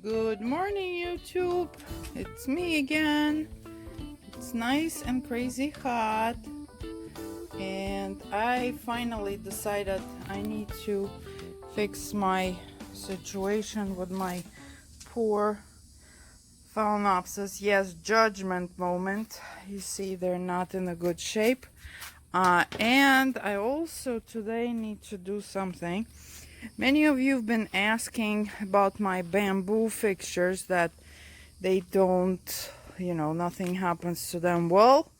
Good morning, YouTube. It's me again. It's nice and crazy hot, and I finally decided I need to fix my situation with my poor Phalaenopsis. Yes, judgment moment. You see, they're not in a good shape. And I also today need to do something. Many of you have been asking about my bamboo fixtures, that they don't, nothing happens to them. Well,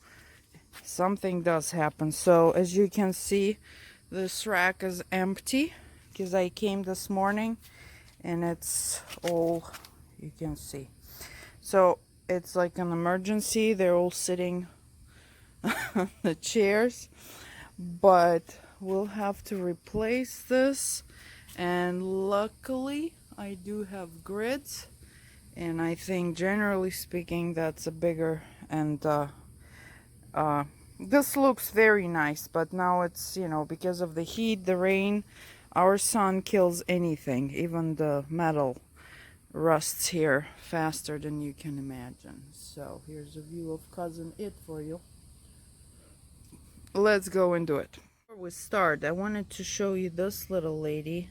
something does happen. So as you can see, this rack is empty because I came this morning and it's all you can see. So it's like an emergency. They're all sitting on the chairs, but we'll have to replace this. And luckily I do have grids, and I think generally speaking that's a bigger, and this looks very nice, but now it's, because of the heat, the rain, our sun kills anything. Even the metal rusts here faster than you can imagine. So here's a view of Cousin It for you. Let's go into it. Before we start, I wanted to show you this little lady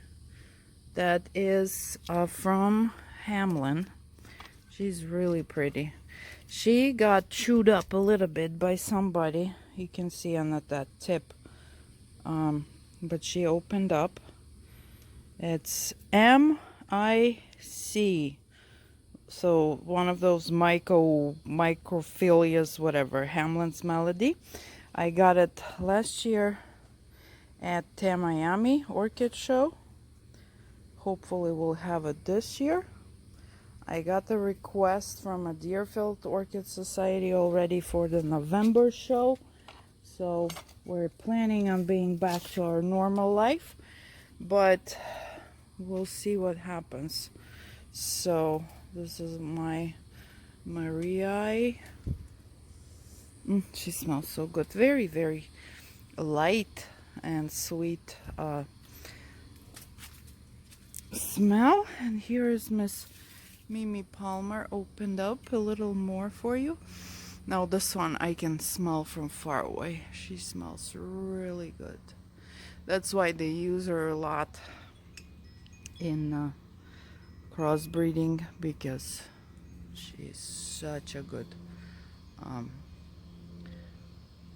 that is from Hamlin. She's really pretty. She got chewed up a little bit by somebody. You can see on that tip. But she opened up. It's MIC. So one of those microphilias, whatever, Hamlin's Melody. I got it last year at Miami Orchid Show. Hopefully we'll have it this year. I got the request from a Deerfield Orchid Society already for the November show. So we're planning on being back to our normal life, but we'll see what happens. So this is my Maria. She smells so good. Very, very light and sweet smell. And here is Miss Mimi Palmer, opened up a little more for you. Now this one I can smell from far away. She smells really good. That's why they use her a lot in crossbreeding, because she is such a good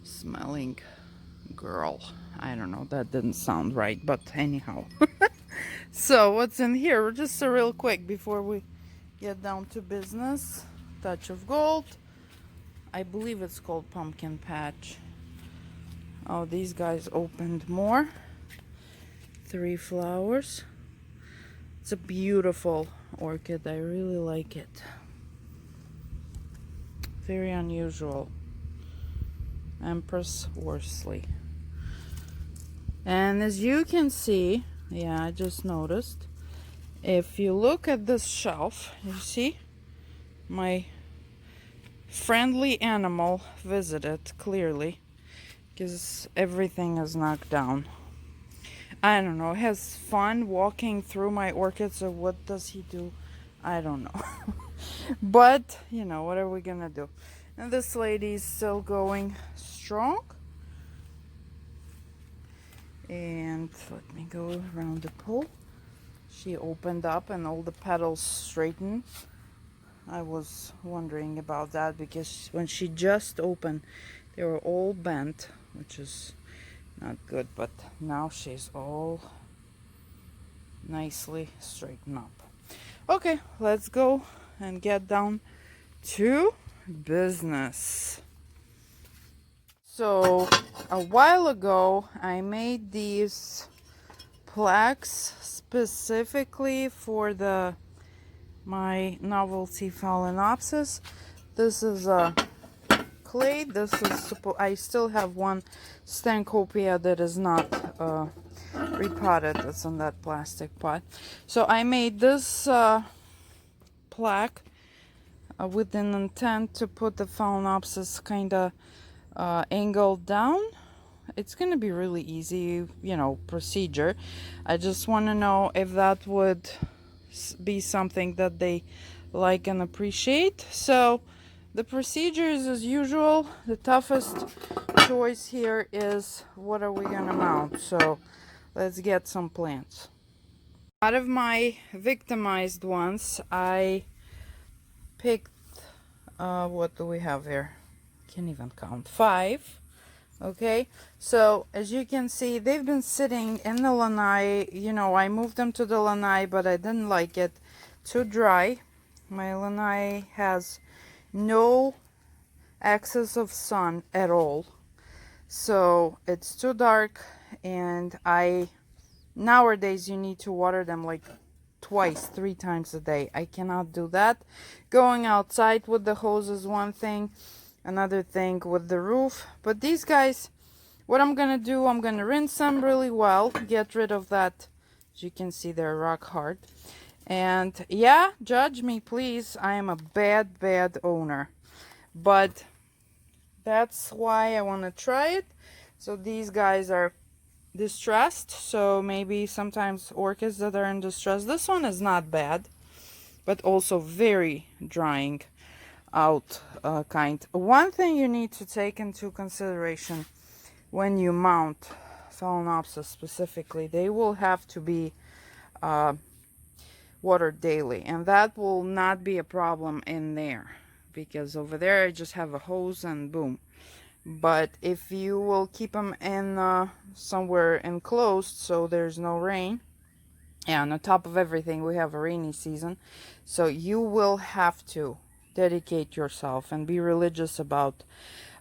smelling girl. I don't know, that didn't sound right, but anyhow. So what's in here? Just a real quick before we get down to business. Touch of Gold. I believe it's called Pumpkin Patch. Oh, these guys opened more. 3 flowers. It's a beautiful orchid. I really like it. Very unusual. Empress Worsley. And as you can see, yeah, I just noticed, if you look at this shelf, you see my friendly animal visited clearly, because everything is knocked down. I don't know, has fun walking through my orchids, or what does he do? I don't know. But, what are we gonna do? And this lady is still going strong. And let me go around the pole. She opened up and all the petals straightened. I was wondering about that, because when she just opened, they were all bent, which is not good, but now she's all nicely straightened up. Okay, let's go and get down to business. So a while ago I made these plaques specifically for my novelty Phalaenopsis. This is a clay. This is I still have one Stancopia that is not repotted. That's in that plastic pot. So I made this plaque with an intent to put the Phalaenopsis kind of angled down. It's going to be really easy, procedure. I just want to know if that would, be something that they like and appreciate. So the procedure is as usual. The toughest choice here is what are we gonna mount. So let's get some plants. Out of my victimized ones, I picked, what do we have here? Can't even count. 5. Okay, so as you can see, they've been sitting in the lanai. You know, I moved them to the lanai, but I didn't like it. Too dry. My lanai has no access of sun at all. So it's too dark, and nowadays you need to water them like twice, 3 times a day. I cannot do that. Going outside with the hose is one thing. Another thing with the roof. But these guys, what I'm gonna do, I'm gonna rinse them really well, get rid of that. As you can see, they're rock hard. And yeah, judge me please, I am a bad owner, but that's why I want to try it. So these guys are distressed, so maybe sometimes orchids that are in distress. This one is not bad, but also very drying out kind. One thing you need to take into consideration when you mount Phalaenopsis specifically, they will have to be watered daily, and that will not be a problem in there, because over there I just have a hose and boom. But if you will keep them in somewhere enclosed so there's no rain, and on top of everything we have a rainy season, so you will have to dedicate yourself and be religious about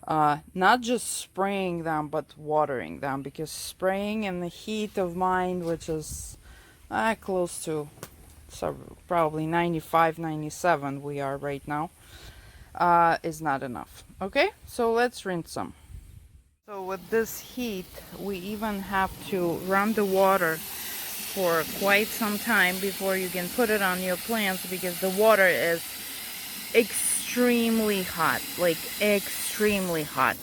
not just spraying them but watering them, because spraying in the heat of mine, which is close to probably 95, 97 we are right now, is not enough. Okay, so let's rinse them. So with this heat, we even have to run the water for quite some time before you can put it on your plants, because the water is extremely hot, like extremely hot.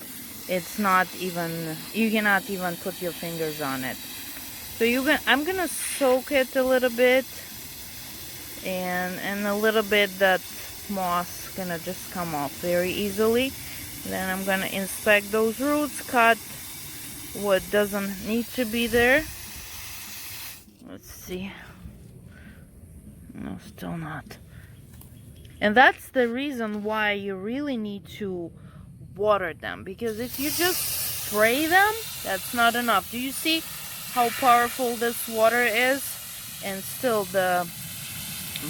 It's not even, you cannot even put your fingers on it. So I'm gonna soak it a little bit, and a little bit that moss gonna just come off very easily. Then I'm gonna inspect those roots, cut what doesn't need to be there. Let's see. No, still not. And that's the reason why you really need to water them, because if you just spray them, that's not enough. Do you see how powerful this water is? And still the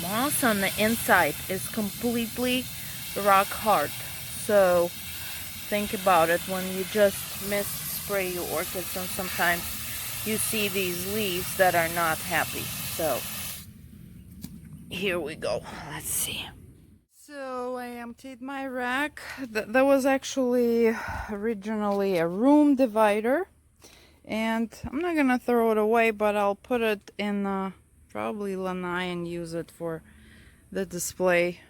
moss on the inside is completely rock hard. So think about it when you just spray your orchids, and sometimes you see these leaves that are not happy. So here we go. Let's see. So I emptied my rack. That was actually originally a room divider, and I'm not gonna throw it away, but I'll put it in probably lanai and use it for the display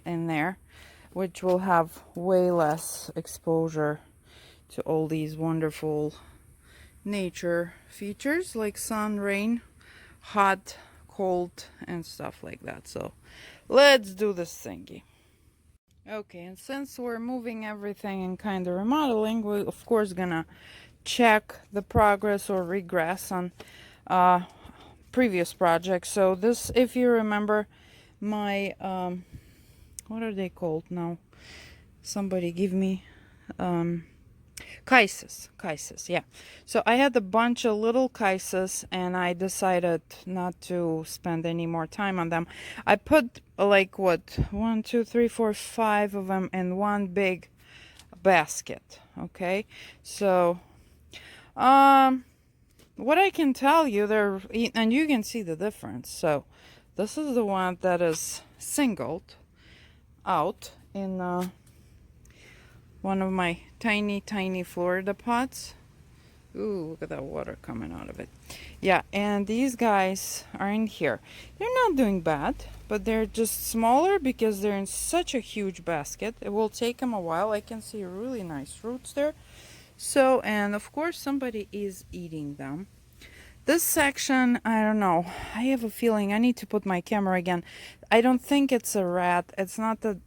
in there, which will have way less exposure to all these wonderful nature features like sun, rain, hot, cold, and stuff like that. So let's do this thingy. Okay, and since we're moving everything and kind of remodeling, we're of course gonna check the progress or regress on previous projects. So this, if you remember, my what are they called now? Somebody give me chisis, yeah. So I had a bunch of little chisis, and I decided not to spend any more time on them. I put like what, 1, 2, 3, 4, 5 of them in one big basket. Okay, so what I can tell you, and you can see the difference. So this is the one that is singled out in one of my tiny Florida pots. Ooh, look at that water coming out of it. Yeah, and these guys are in here. They're not doing bad, but they're just smaller because they're in such a huge basket. It will take them a while. I can see really nice roots there. So, and of course somebody is eating them. This section, I don't know. I have a feeling I need to put my camera again. I don't think it's a rat. It's not the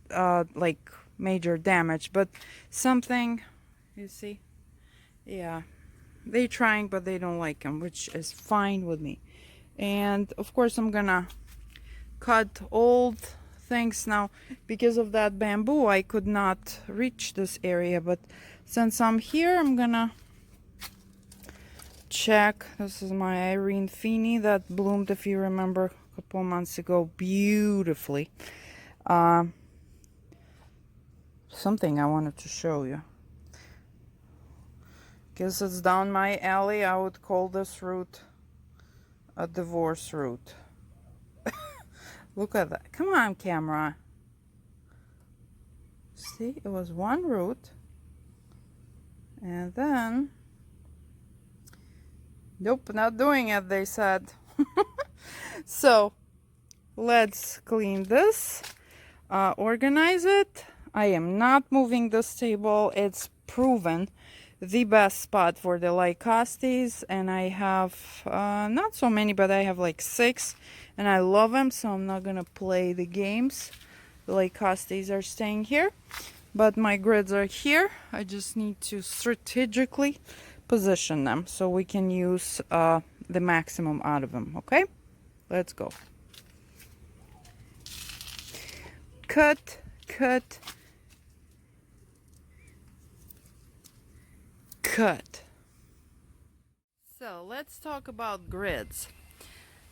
like major damage, but something, you see? Yeah, they're trying, but they don't like them, which is fine with me. And of course, I'm gonna cut old things now. Because of that bamboo, I could not reach this area, but since I'm here, I'm gonna check. This is my Irene Feeney that bloomed, if you remember, a couple months ago, beautifully. Something I wanted to show you. Guess it's down my alley. I would call this root a divorce root. Look at that. Come on, camera. See, it was one root. And then, nope, not doing it, they said. So, let's clean this, organize it. I am not moving this table. It's proven the best spot for the Lycostes, and I have not so many, but I have like 6, and I love them, so I'm not gonna play the games. The Lycostes are staying here, but my grids are here. I just need to strategically position them so we can use the maximum out of them. Okay, let's go. Cut, cut, cut. So let's talk about grids.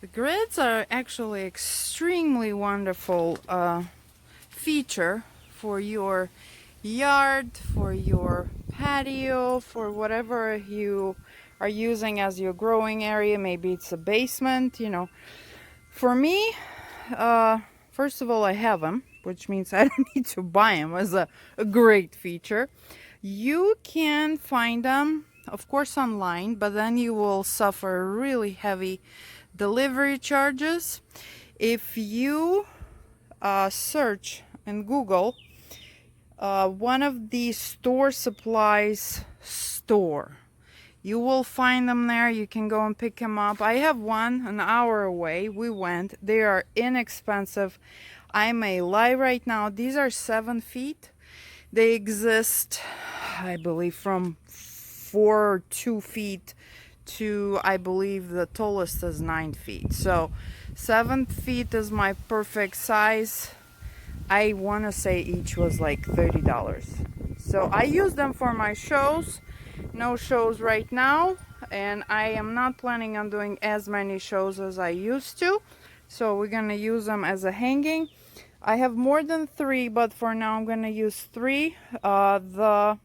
The grids are actually extremely wonderful feature for your yard, for your patio, for whatever you are using as your growing area. Maybe it's a basement, you know. For me, first of all, I have them, which means I don't need to buy them, as a great feature. You can find them, of course, online, but then you will suffer really heavy delivery charges. If you search in Google one of the store supplies store, you will find them there. You can go and pick them up. I have one an hour away. We went. They are inexpensive. I may lie right now. These are 7 feet. They exist, I believe, from 4 or 2 feet to, I believe, the tallest is 9 feet. So 7 feet is my perfect size. I want to say each was like $30. So I use them for my shows. No shows right now, and I am not planning on doing as many shows as I used to. So we're gonna use them as a hanging. I have more than 3, but for now I'm gonna use 3. The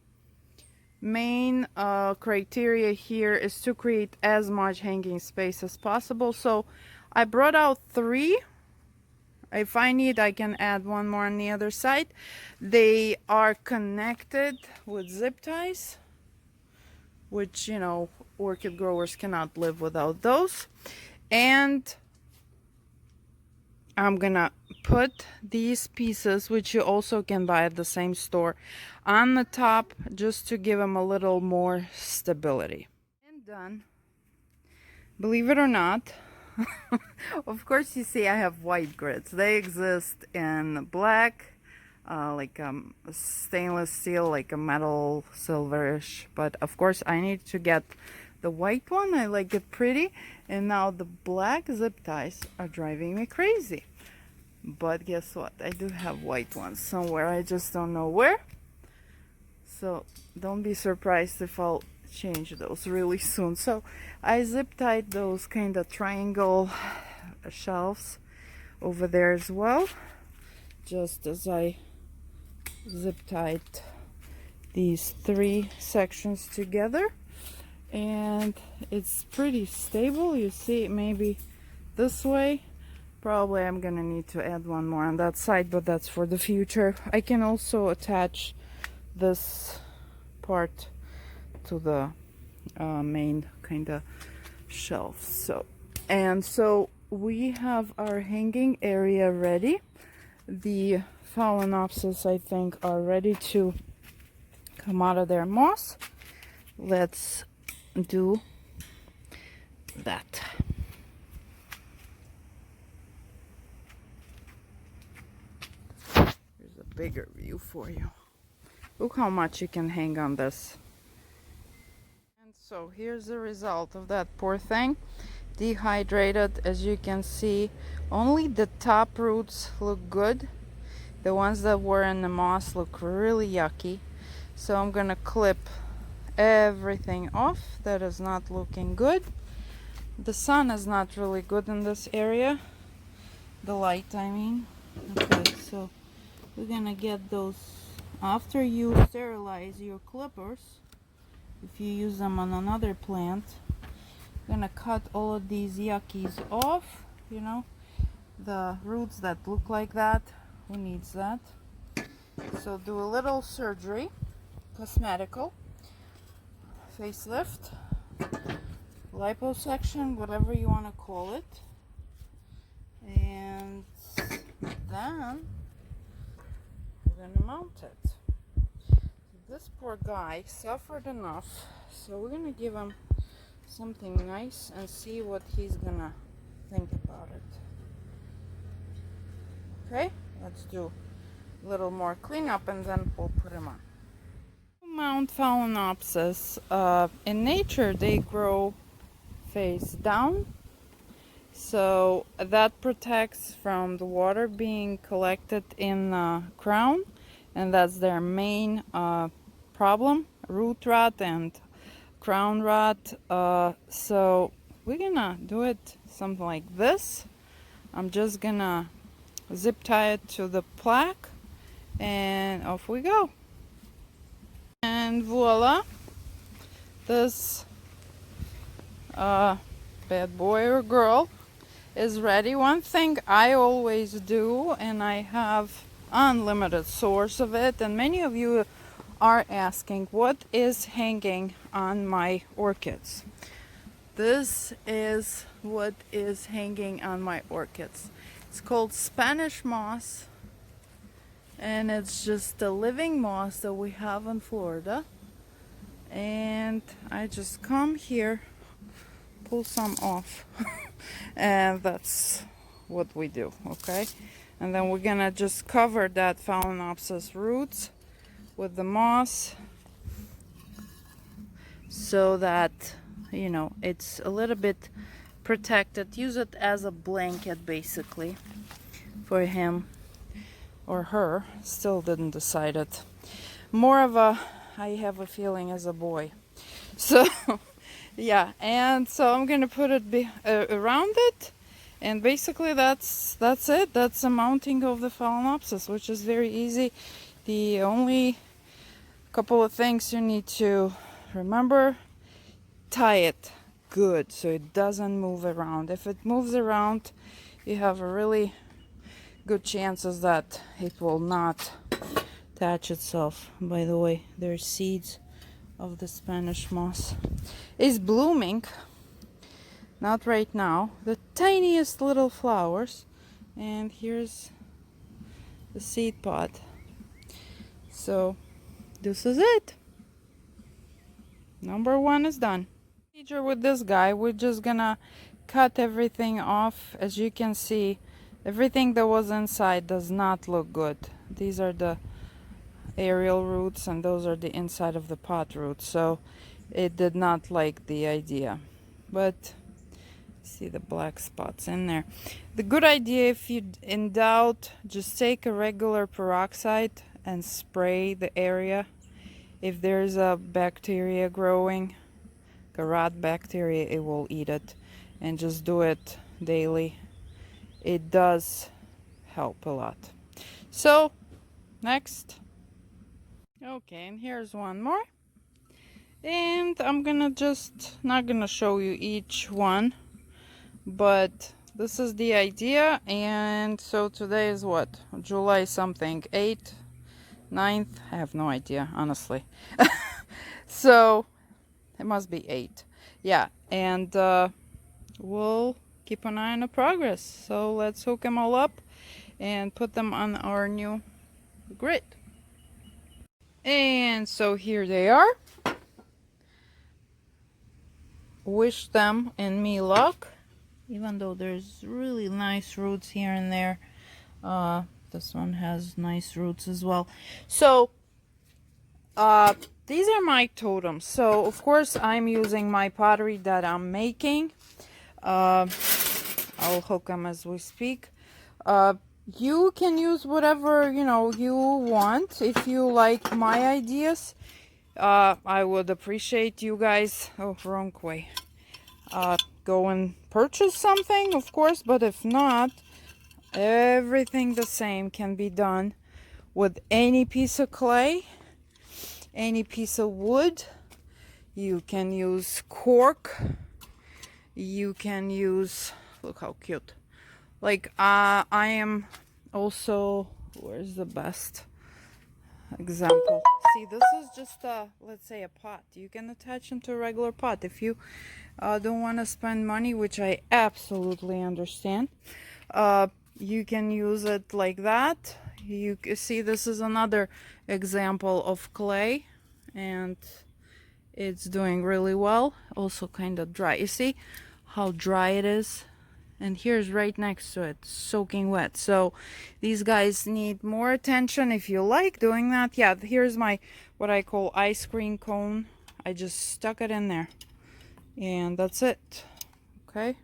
main criteria here is to create as much hanging space as possible. So I brought out 3. If I need, I can add 1 more on the other side. They are connected with zip ties, which, you know, orchid growers cannot live without those. And I'm gonna put these pieces, which you also can buy at the same store, on the top just to give them a little more stability. And done. Believe it or not, of course, you see I have white grids. They exist in black, like stainless steel, like a metal silverish, but of course I need to get the white one. I like it pretty, and now the black zip ties are driving me crazy. But guess what, I do have white ones somewhere, I just don't know where. So don't be surprised if I'll change those really soon. So I zip tied those kind of triangle shelves over there as well, just as I zip tied these 3 sections together, and it's pretty stable. You see, maybe this way. Probably I'm gonna need to add 1 more on that side, but that's for the future. I can also attach this part to the main kind of shelf. So we have our hanging area ready. The Phalaenopsis, I think, are ready to come out of their moss. Let's do that. Here's a bigger view for you. Look how much you can hang on this. And so here's the result of that poor thing. Dehydrated, as you can see. Only the top roots look good. The ones that were in the moss look really yucky. So I'm gonna clip everything off that is not looking good. The sun is not really good in this area. The light, I mean. Okay, so we're gonna get those after you sterilize your clippers. If you use them on another plant, I'm gonna cut all of these yuckies off, you know, the roots that look like that. Who needs that? So do a little surgery, cosmetical, facelift, liposuction, whatever you want to call it. And then we're gonna mount it. This poor guy suffered enough, so we're gonna give him something nice and see what he's gonna think about it. Okay, let's do a little more cleanup and then we'll put him on. Mount Phalaenopsis. In nature they grow face down, so that protects from the water being collected in the crown, and that's their main problem, root rot and crown rot. So we're gonna do it something like this. I'm just gonna zip tie it to the plaque and off we go. And voila, this bad boy or girl is ready. One thing I always do, and I have unlimited source of it, and many of you are asking what is hanging on my orchids. This is what is hanging on my orchids. It's called Spanish moss, and it's just a living moss that we have in Florida. And I just come here, pull some off, and that's what we do, okay? And then we're gonna just cover that Phalaenopsis roots with the moss so that, you know, it's a little bit protected. Use it as a blanket basically for him or her. Still didn't decide it. More of a, I have a feeling, as a boy. So yeah, and so I'm gonna put it around it, and basically that's it. That's the mounting of the Phalaenopsis, which is very easy. The only couple of things you need to remember: tie it good so it doesn't move around. If it moves around, you have a really good chances that it will not attach itself. By the way, there's seeds of the Spanish moss. It's blooming, not right now, the tiniest little flowers. And here's the seed pod. So this is it. Number one is done. With this guy, we're just gonna cut everything off. As you can see, everything that was inside does not look good. These are the aerial roots and those are the inside of the pot roots, so it did not like the idea. But see the black spots in there. The good idea, if you in doubt, just take a regular peroxide and spray the area. If there's a bacteria growing, a rot bacteria, it will eat it, and just do it daily. It does help a lot. So next, okay, and here's one more, and I'm gonna just not gonna show you each one, but this is the idea. And so today is what, July something, 8th, 9th, I have no idea honestly. So it must be 8. Yeah, and we'll keep an eye on the progress. So let's hook them all up and put them on our new grid. And so here they are. wish them and me luck, even though there's really nice roots here and there. This one has nice roots as well. So these are my totems. So of course I'm using my pottery that I'm making. I'll hook them as we speak. You can use whatever you want. If you like my ideas, I would appreciate you guys. Oh, wrong way. Go and purchase something, of course, but if not, everything the same can be done with any piece of clay, any piece of wood. You can use cork. You can use, look how cute. Like, I am also, where's the best example? See, this is just let's say a pot. You can attach them to a regular pot if you don't want to spend money, which I absolutely understand. You can use it like that. You see, this is another example of clay, and it's doing really well. Also kind of dry. You see how dry it is? And here's right next to it, soaking wet. So these guys need more attention if you like doing that. Yeah, here's my what I call ice cream cone. I just stuck it in there, and that's it. Okay,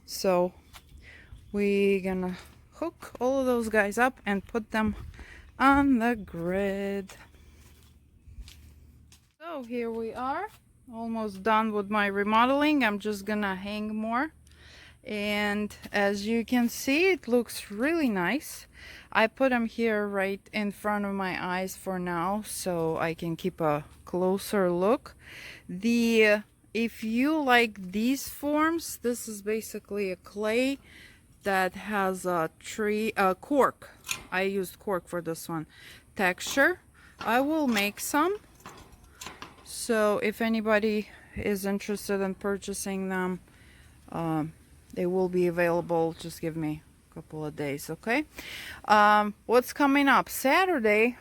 so we're gonna hook all of those guys up and put them on the grid. So here we are, almost done with my remodeling. I'm just gonna hang more. And as you can see, it looks really nice. I put them here right in front of my eyes for now, so I can keep a closer look. If you like these forms, this is basically a clay that has a cork. I used cork for this one. Texture. I will make some. So if anybody is interested in purchasing them, they will be available. Just give me a couple of days, okay? What's coming up? Saturday,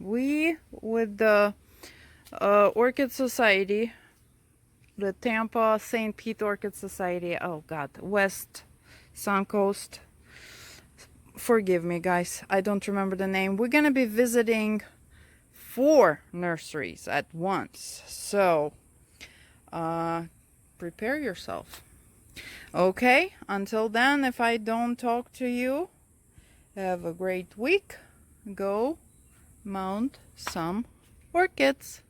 we with the Orchid Society, the Tampa St. Pete Orchid Society, oh God, West Suncoast. Forgive me, guys. I don't remember the name. We're going to be visiting 4 nurseries at once. So, prepare yourself. Okay, until then, if I don't talk to you, have a great week. Go mount some orchids.